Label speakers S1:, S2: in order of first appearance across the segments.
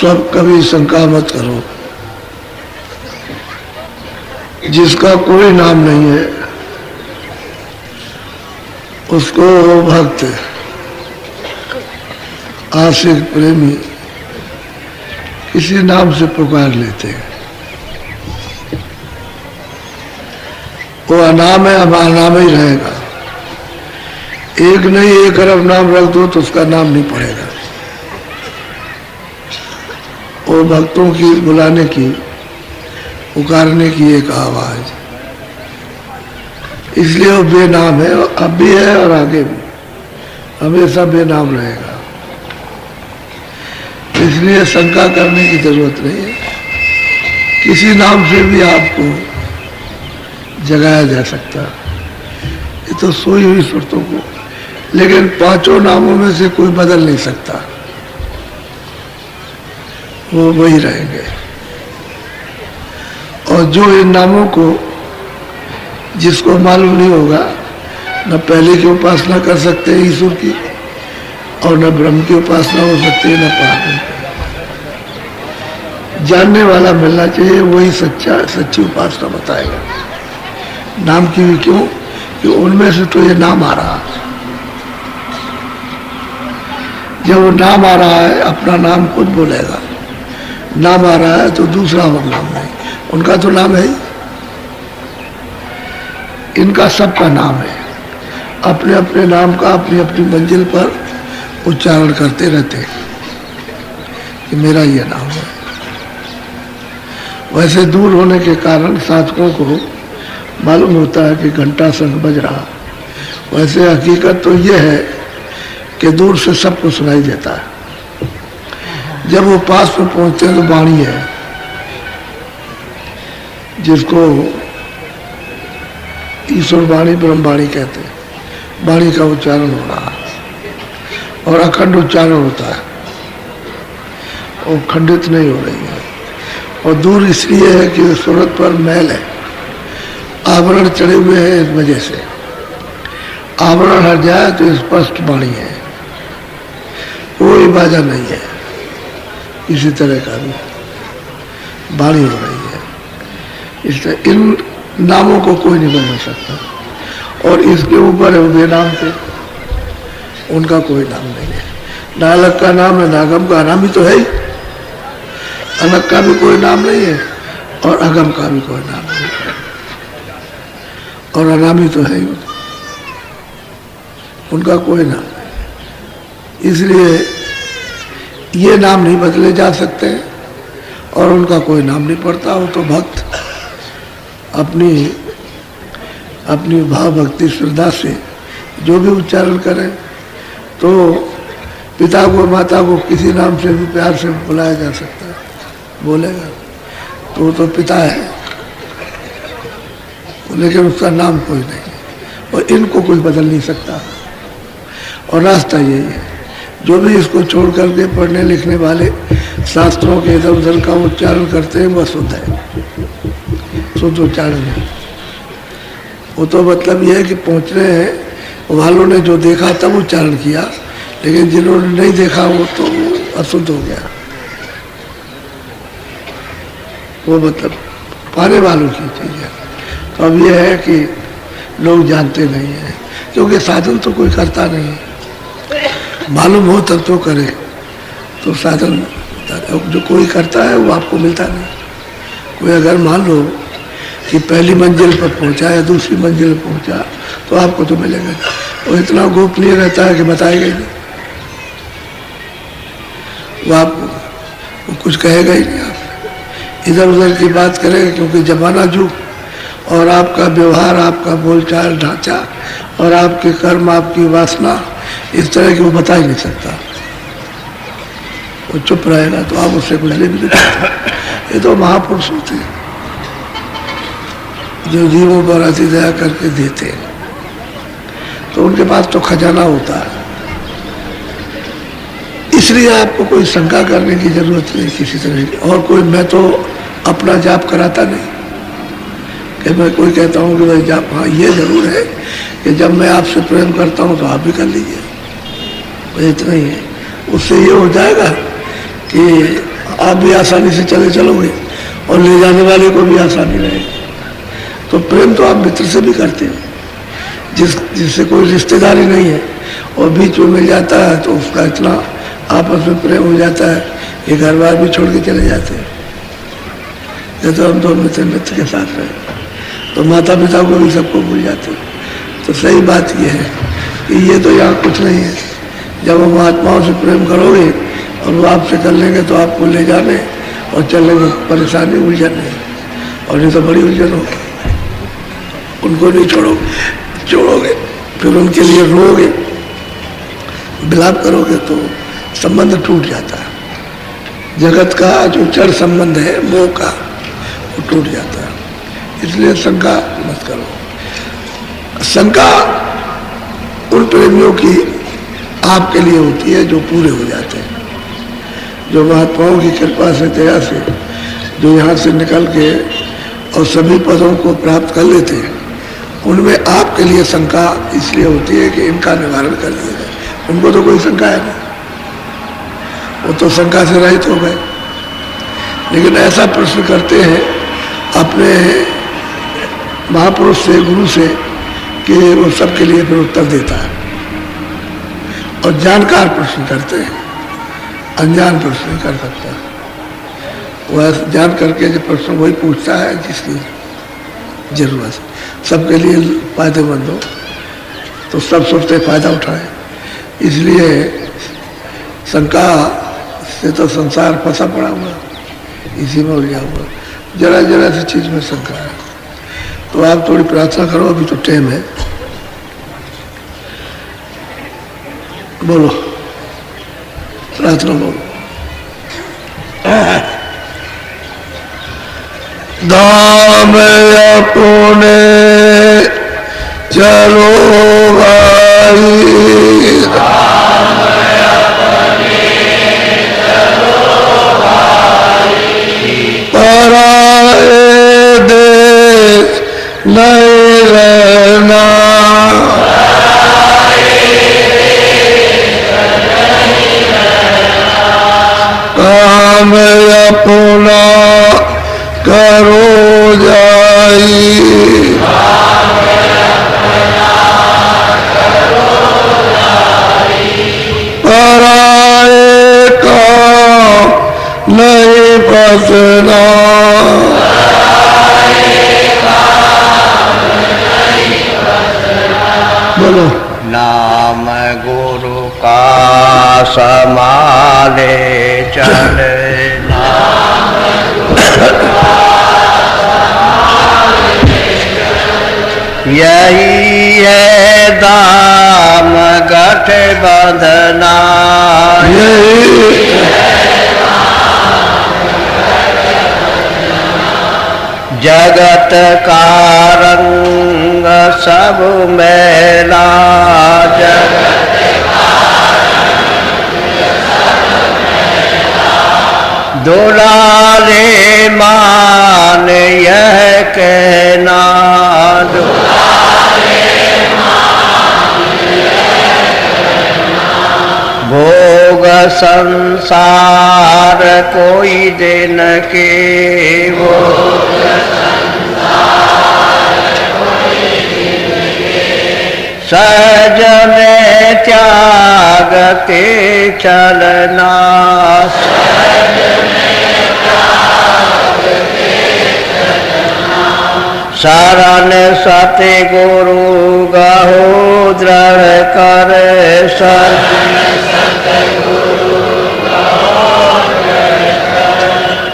S1: सब कभी शंका मत करो। जिसका कोई नाम नहीं है उसको भक्त, आशिक, प्रेमी किसी नाम से पुकार लेते हैं। वो अनाम है, अब अनाम ही रहेगा। एक नहीं 1 अरब नाम रख दो तो उसका नाम नहीं पड़ेगा। वो भक्तों की बुलाने की, पुकारने की एक आवाज, इसलिए वो बेनाम है। अब भी है और आगे भी हमेशा बेनाम रहेगा। इसलिए शंका करने की जरूरत नहीं है। किसी नाम से भी आपको जगाया जा सकता है। ये तो सोई हुई सुरतों को, लेकिन 5 नामों में से कोई बदल नहीं सकता, वो वही रहेंगे। और जो इन नामों को, जिसको मालूम नहीं होगा, न पहले की उपासना कर सकते हैं ईश्वर की, और न ब्रह्म की उपासना हो सकती है, न पाप। जानने वाला मिलना चाहिए, वही सच्ची उपासना बताएगा। नाम की भी क्यों कि उनमें से तो ये नाम आ रहा है। जब वो नाम आ रहा है, अपना नाम खुद बोलेगा। नाम आ रहा है तो दूसरा हो नाम नहीं, उनका तो नाम है ही। इनका सबका नाम है, अपने अपने नाम का अपनी अपनी मंजिल पर उच्चारण करते रहते हैं कि मेरा ये नाम है। वैसे दूर होने के कारण साधकों को मालूम होता है कि घंटा शंख बज रहा। वैसे हकीकत तो ये है कि दूर से सबको सुनाई देता है। जब वो पास में पहुंचते हैं तो वाणी है, जिसको ईश्वर वाणी, ब्रह्म वाणी कहते हैं। वाणी का उच्चारण हो रहा है और अखंड उच्चारण होता है, और खंडित नहीं हो रही है। और दूर इसलिए है कि सूरत पर मैल है, आवरण चढ़े हुए हैं। इस वजह से आवरण हट जाए तो स्पष्ट वाणी है, कोई बाजा नहीं है, इसी तरह का भी वाणी हो रही है। इसलिए इन नामों को कोई नहीं बदल सकता। और इसके ऊपर है बेनाम थे, उनका कोई नाम नहीं है। ना अलग का नाम है, ना अगम का नाम ही तो है ही। अलग का भी कोई नाम नहीं है और अगम का भी कोई नाम नहीं है, और अनामी तो है ही, उनका कोई नाम नहीं। इसलिए ये नाम नहीं बदले जा सकते और उनका कोई नाम नहीं पड़ता। वो तो भक्त अपनी अपनी भाव भक्ति श्रद्धा से जो भी उच्चारण करें, तो पिता को माता को किसी नाम से भी प्यार से बुलाया जा सकता है, बोलेगा तो वो तो पिता है, लेकिन उसका नाम कोई नहीं है। और इनको कोई बदल नहीं सकता। और रास्ता यही है, जो भी इसको छोड़ करके पढ़ने लिखने वाले शास्त्रों के इधर उधर का उच्चारण करते हैं, वह शुद्ध है, शुद्ध उच्चारण है। वो तो मतलब यह है कि पहुँचने वालों ने जो देखा तब उच्चारण किया, लेकिन जिन्होंने नहीं देखा वो तो अशुद्ध हो गया। वो मतलब पाने वालों की चीज़ है। तो अब यह है कि लोग जानते नहीं हैं, क्योंकि साधन तो कोई करता नहीं है। मालूम हो तब तो करे, तो साधन जो कोई करता है वो आपको मिलता नहीं। कोई अगर मान लो कि पहली मंजिल पर पहुंचा या दूसरी मंजिल पर पहुंचा, तो आपको तो मिलेगा। वो इतना गोपनीय रहता है कि बताएगा ही नहीं, वो आपको कुछ कहेगा ही नहीं। आप इधर उधर की बात करेंगे, क्योंकि जमाना जुग और आपका व्यवहार, आपका बोलचाल ढांचा और आपके कर्म, आपकी वासना इस तरह की वो बता ही नहीं सकता। वो चुप रहेगा तो आप उससे कुछ ले भी नहीं सकते। ये तो महापुरुष होते हैं जो जीवों पर अति दया करके देते हैं, तो उनके पास तो खजाना होता है। इसलिए आपको कोई शंका करने की जरूरत नहीं किसी तरह की। और कोई, मैं तो अपना जाप कराता नहीं कि मैं कोई कहता हूँ कि भाई जाप, हाँ ये जरूर है कि जब मैं आपसे प्रेम करता हूँ तो आप भी कर लीजिए, इतना ही है। उससे ये हो जाएगा कि आप भी आसानी से चले चलोगे और ले जाने वाले को भी आसानी रहेगी। तो प्रेम तो आप मित्र से भी करते हो, जिससे कोई रिश्तेदारी नहीं है और बीच में मिल जाता है तो उसका इतना आपस में प्रेम हो जाता है कि घर बार भी छोड़ के चले जाते हैं। जैसे हम दो मित्र के साथ रहे तो माता पिता को भी सबको भूल जाते हैं। तो सही बात यह है कि ये तो यहाँ कुछ नहीं है। जब हम महात्माओं से प्रेम करोगे और वो आपसे कर लेंगे तो आपको ले जाने और चलने में परेशानी उलझन है, और ये तो बड़ी उलझन होगी। उनको नहीं छोड़ोगे फिर उनके लिए रोओगे, विलाप करोगे तो संबंध टूट जाता है। जगत का जो जड़ संबंध है मोह का, वो टूट जाता है। इसलिए शंका मत करो। शंका उन प्रेमियों की आपके लिए होती है जो पूरे हो जाते हैं, जो महात्माओं की कृपा से दया से जो यहाँ से निकल के और सभी पदों को प्राप्त कर लेते हैं। उनमें आपके लिए शंका इसलिए होती है कि इनका निवारण कर दिया जाए। उनको तो कोई शंका है नहीं, वो तो शंका से रहित हो गए। लेकिन ऐसा प्रश्न करते हैं अपने महापुरुष से, गुरु से, कि वो सबके लिए फिर उत्तर देता है। और जानकार प्रश्न करते हैं, अनजान प्रश्न नहीं कर सकता। वह जान करके जो प्रश्न वही पूछता है जिसकी जरूरत है, सबके लिए फायदेमंद हो, तो सब सोचते फायदा उठाए। इसलिए शंका से तो संसार फंसा पड़ा हुआ, इसी में उलझा हुआ, जरा जरा सी चीज में शंका है। तो आप थोड़ी प्रार्थना करो, अभी तो टाइम है। बोलो, प्रार्थना बोलो। धाम अपने चलो भाई, पराए देश नहीं रहना, काम अपना करो जाई, पराए काम नहीं बसना, बोलो।
S2: नाम गुरु का समाले चले, यही है दाम गठ बंधना, जगत का रंग सब मैला, दुलारे मान यह कहना, भोग संसार कोई दिन के, सहज में त्यागते चलना, शरण सत्य गुरु गहो दृढ़ कर,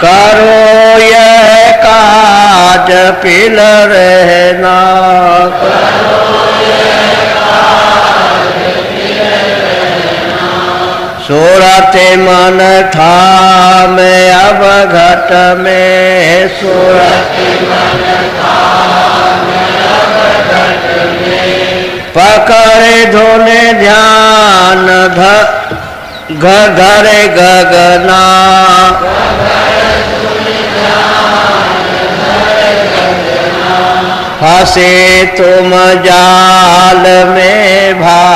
S2: करो यह काज पिल रहना, सूरत मन था मैं अब घट में, सूरत पकड़े धोने ध्यान घरे गगना, फंसे तुम जाल में भा